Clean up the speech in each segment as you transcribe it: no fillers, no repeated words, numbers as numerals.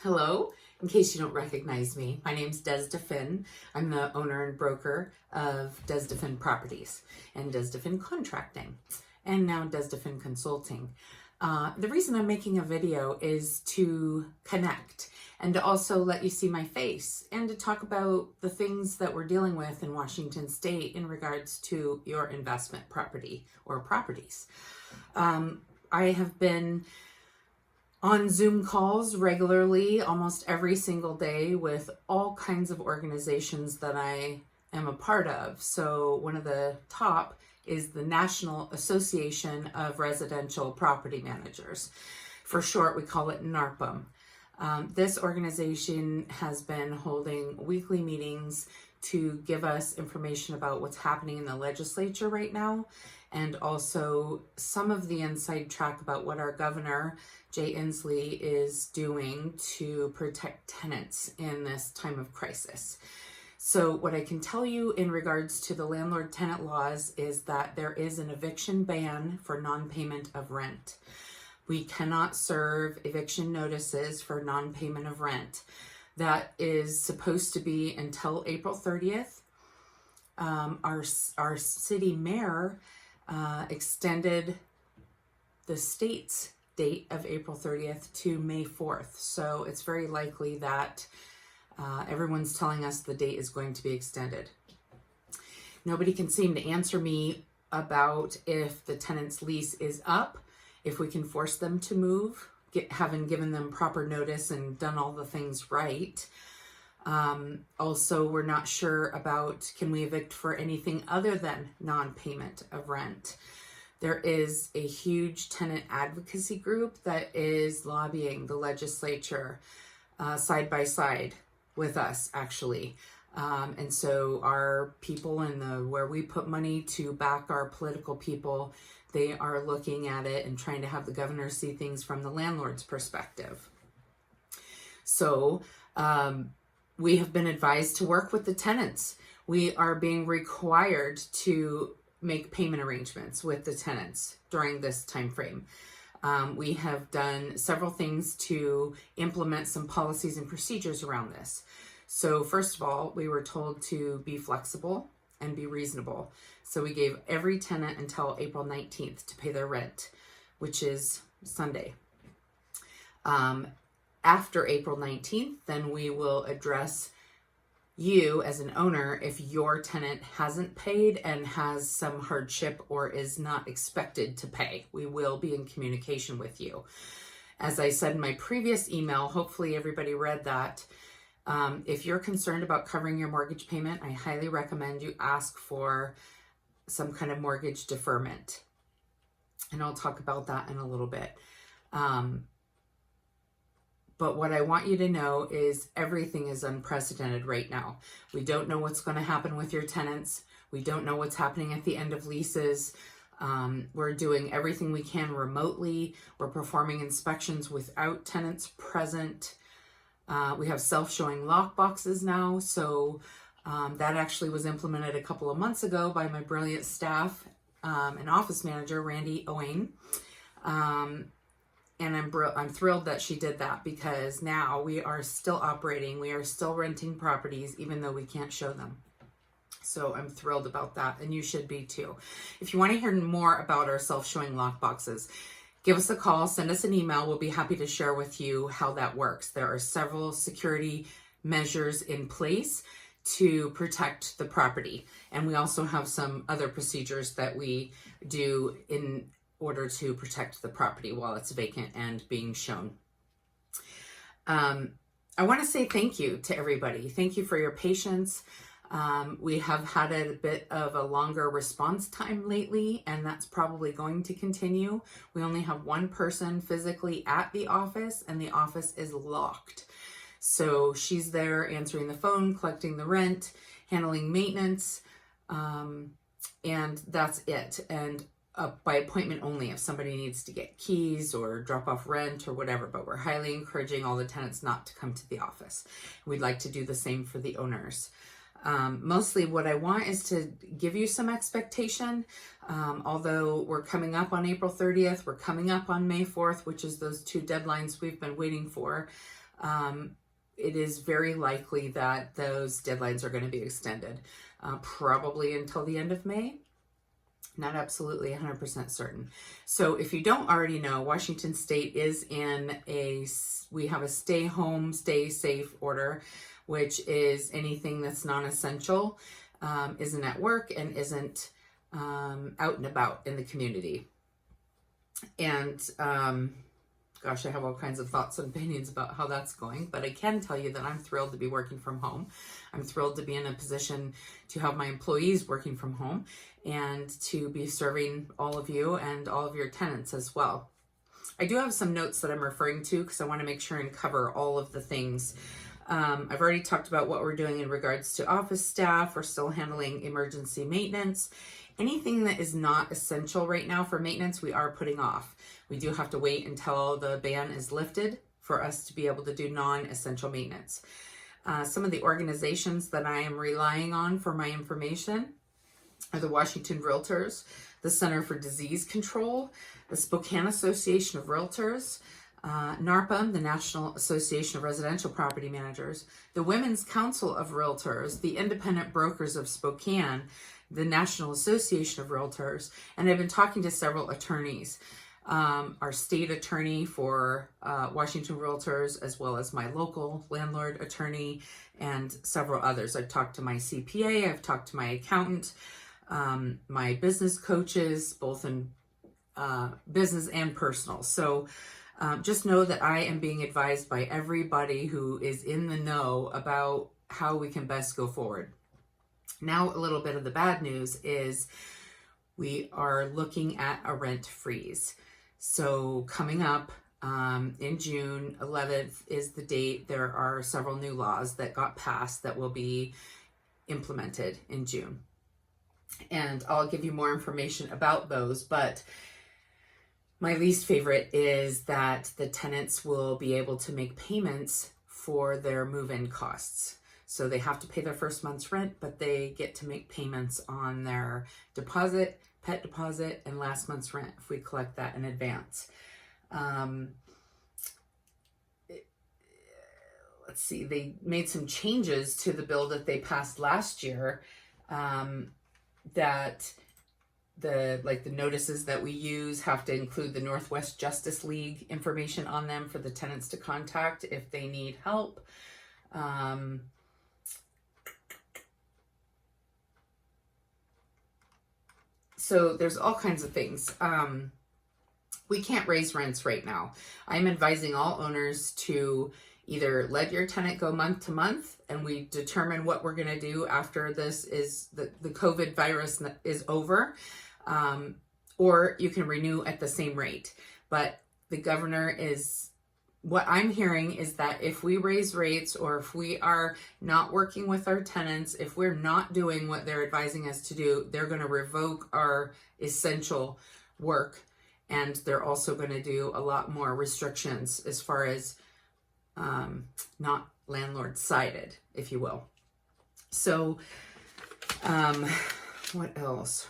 Hello, in case you don't recognize me, my name's Des DeFinn. I'm the owner and broker of Des DeFinn Properties and Des DeFinn Contracting, and now Des DeFinn Consulting. The reason I'm making a video is to connect and to also let you see my face and to talk about the things that we're dealing with in Washington State in regards to your investment property or properties. I have been on Zoom calls regularly, almost every single day, with all kinds of organizations that I am a part of. So one of the top is the National Association of Residential Property Managers. For short, we call it NARPM. This organization has been holding weekly meetings to give us information about what's happening in the legislature right now, and also some of the inside track about what our governor, Jay Inslee, is doing to protect tenants in this time of crisis. So what I can tell you in regards to the landlord-tenant laws is that there is an eviction ban for non-payment of rent. We cannot serve eviction notices for non-payment of rent. That is supposed to be until April 30th. Our city mayor extended the state's date of April 30th to May 4th. So it's very likely that everyone's telling us the date is going to be extended. Nobody can seem to answer me about if the tenant's lease is up, if we can force them to move, having given them proper notice and done all the things right. Also, we're not sure about, can we evict for anything other than non-payment of rent? There is a huge tenant advocacy group that is lobbying the legislature side by side with us, actually. And so our people where we put money to back our political people, they are looking at it and trying to have the governor see things from the landlord's perspective. So we have been advised to work with the tenants. We are being required to make payment arrangements with the tenants during this time frame. We have done several things to implement some policies and procedures around this. So first of all, we were told to be flexible and be reasonable. So we gave every tenant until April 19th to pay their rent, which is Sunday. After April 19th, then we will address you as an owner if your tenant hasn't paid and has some hardship or is not expected to pay. We will be in communication with you. As I said in my previous email, hopefully everybody read that. If you're concerned about covering your mortgage payment, I highly recommend you ask for some kind of mortgage deferment. And I'll talk about that in a little bit. But what I want you to know is everything is unprecedented right now. We don't know what's going to happen with your tenants. We don't know what's happening at the end of leases. We're doing everything we can remotely. We're performing inspections without tenants present. We have self-showing lock boxes now. So that actually was implemented a couple of months ago by my brilliant staff and office manager, Randy Owain. And I'm thrilled that she did that, because now we are still operating. We are still renting properties, even though we can't show them. So I'm thrilled about that, and you should be too. If you want to hear more about our self-showing lock boxes, give us a call, send us an email. We'll be happy to share with you how that works. There are several security measures in place to protect the property. And we also have some other procedures that we do in order to protect the property while it's vacant and being shown. I want to say thank you to everybody. Thank you for your patience. We have had a bit of a longer response time lately, and that's probably going to continue. We only have one person physically at the office, and the office is locked. So she's there answering the phone, collecting the rent, handling maintenance, and that's it. And by appointment only if somebody needs to get keys or drop off rent or whatever, but we're highly encouraging all the tenants not to come to the office. We'd like to do the same for the owners. Mostly what I want is to give you some expectation. Although we're coming up on April 30th, we're coming up on May 4th, which is those two deadlines we've been waiting for. it is very likely that those deadlines are going to be extended, probably until the end of May. Not absolutely 100% certain. So if you don't already know, Washington State is we have a stay home, stay safe order, which is anything that's non-essential, isn't at work and isn't out and about in the community. And gosh, I have all kinds of thoughts and opinions about how that's going, but I can tell you that I'm thrilled to be working from home. I'm thrilled to be in a position to have my employees working from home and to be serving all of you and all of your tenants as well. I do have some notes that I'm referring to because I want to make sure and cover all of the things. I've already talked about what we're doing in regards to office staff. We're still handling emergency maintenance. Anything that is not essential right now for maintenance, we are putting off. We do have to wait until the ban is lifted for us to be able to do non-essential maintenance. Some of the organizations that I am relying on for my information are the Washington Realtors, the Center for Disease Control, the Spokane Association of Realtors, NARPM, the National Association of Residential Property Managers, the Women's Council of Realtors, the Independent Brokers of Spokane, the National Association of Realtors, and I've been talking to several attorneys. Our state attorney for Washington Realtors, as well as my local landlord attorney, and several others. I've talked to my CPA, I've talked to my accountant, my business coaches, both in business and personal. So just know that I am being advised by everybody who is in the know about how we can best go forward. Now, a little bit of the bad news is we are looking at a rent freeze. So coming up in June 11th is the date. There are several new laws that got passed that will be implemented in June. And I'll give you more information about those, but my least favorite is that the tenants will be able to make payments for their move-in costs. So they have to pay their first month's rent, but they get to make payments on their deposit, pet deposit, and last month's rent if we collect that in advance. Let's see, they made some changes to the bill that they passed last year, that the notices that we use have to include the Northwest Justice League information on them for the tenants to contact if they need help. So there's all kinds of things. We can't raise rents right now. I'm advising all owners to either let your tenant go month to month and we determine what we're going to do after this is the COVID virus is over, or you can renew at the same rate. But the governor is, what I'm hearing is that if we raise rates or if we are not working with our tenants, if we're not doing what they're advising us to do, they're going to revoke our essential work. And they're also going to do a lot more restrictions as far as not landlord sided, if you will. So what else?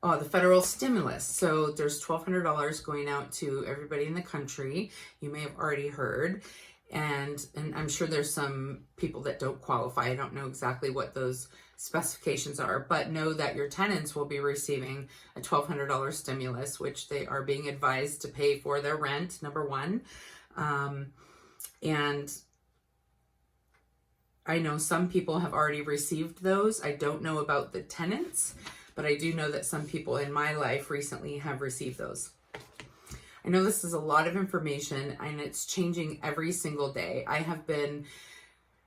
Oh, the federal stimulus. So there's $1,200 going out to everybody in the country. You may have already heard. And I'm sure there's some people that don't qualify. I don't know exactly what those specifications are, but know that your tenants will be receiving a $1,200 stimulus, which they are being advised to pay for their rent, number one. And I know some people have already received those. I don't know about the tenants, but I do know that some people in my life recently have received those. I know this is a lot of information and it's changing every single day. I have been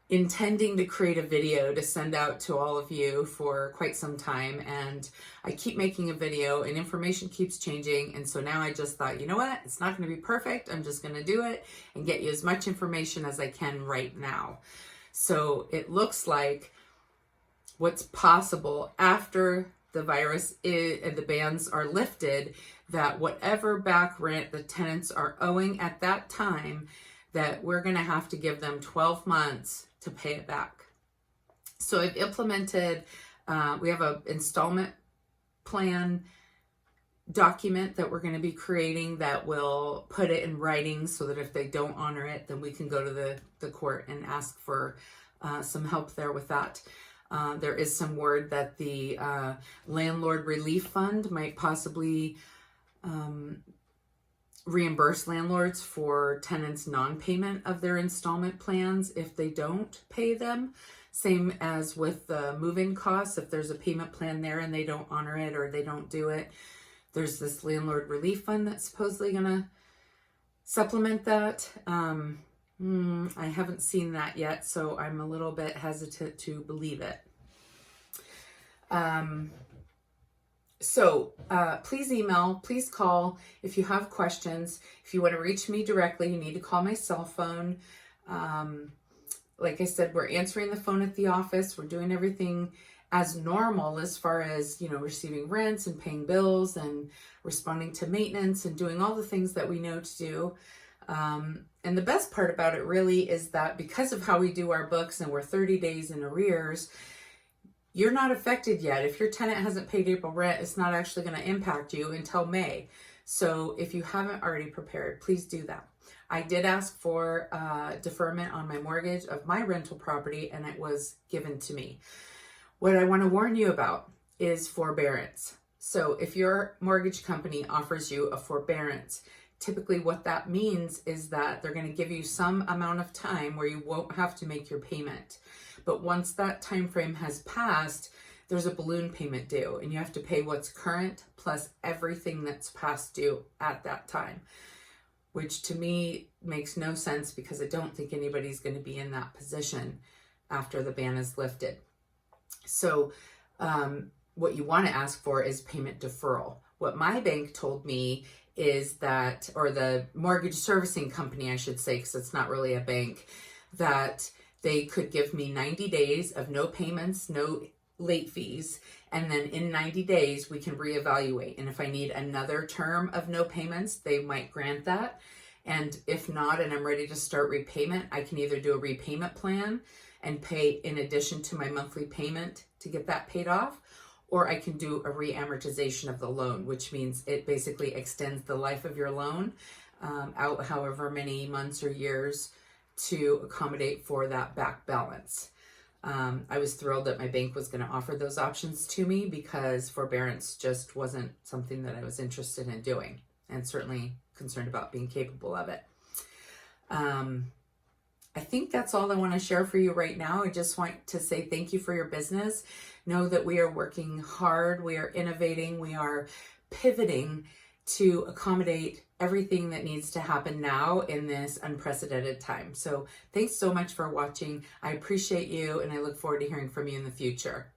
intending to create a video to send out to all of you for quite some time, and I keep making a video and information keeps changing, and so now I just thought, you know what, it's not going to be perfect. I'm just going to do it and get you as much information as I can right now. So it looks like what's possible after the virus and the bans are lifted, that whatever back rent the tenants are owing at that time, that we're going to have to give them 12 months to pay it back. So I've implemented, we have an installment plan document that we're going to be creating that will put it in writing so that if they don't honor it, then we can go to the court and ask for some help there with that. There is some word that the Landlord Relief Fund might possibly reimburse landlords for tenants' non-payment of their installment plans if they don't pay them. Same as with the move-in costs. If there's a payment plan there and they don't honor it or they don't do it, there's this Landlord Relief Fund that's supposedly going to supplement that. I haven't seen that yet, so I'm a little bit hesitant to believe it. Please email, please call if you have questions. If you want to reach me directly, you need to call my cell phone. Like I said, we're answering the phone at the office. We're doing everything as normal as far as, receiving rents and paying bills and responding to maintenance and doing all the things that we know to do. And the best part about it really is that because of how we do our books and we're 30 days in arrears, you're not affected yet. If your tenant hasn't paid April rent, it's not actually going to impact you until May. So if you haven't already prepared, please do that. I did ask for deferment on my mortgage of my rental property, and it was given to me. What I want to warn you about is forbearance. So if your mortgage company offers you a forbearance, typically what that means is that they're going to give you some amount of time where you won't have to make your payment. But once that time frame has passed, there's a balloon payment due, and you have to pay what's current plus everything that's past due at that time, which to me makes no sense because I don't think anybody's going to be in that position after the ban is lifted. So what you want to ask for is payment deferral. What my bank told me is that, or the mortgage servicing company, I should say, because it's not really a bank, that they could give me 90 days of no payments, no late fees, and then in 90 days we can reevaluate. And if I need another term of no payments, they might grant that. And if not, and I'm ready to start repayment, I can either do a repayment plan and pay in addition to my monthly payment to get that paid off, or I can do a reamortization of the loan, which means it basically extends the life of your loan out however many months or years to accommodate for that back balance. I was thrilled that my bank was going to offer those options to me because forbearance just wasn't something that I was interested in doing, and certainly concerned about being capable of it. I think that's all I want to share for you right now. I just want to say thank you for your business. Know that we are working hard, we are innovating, we are pivoting to accommodate everything that needs to happen now in this unprecedented time. So thanks so much for watching. I appreciate you, and I look forward to hearing from you in the future.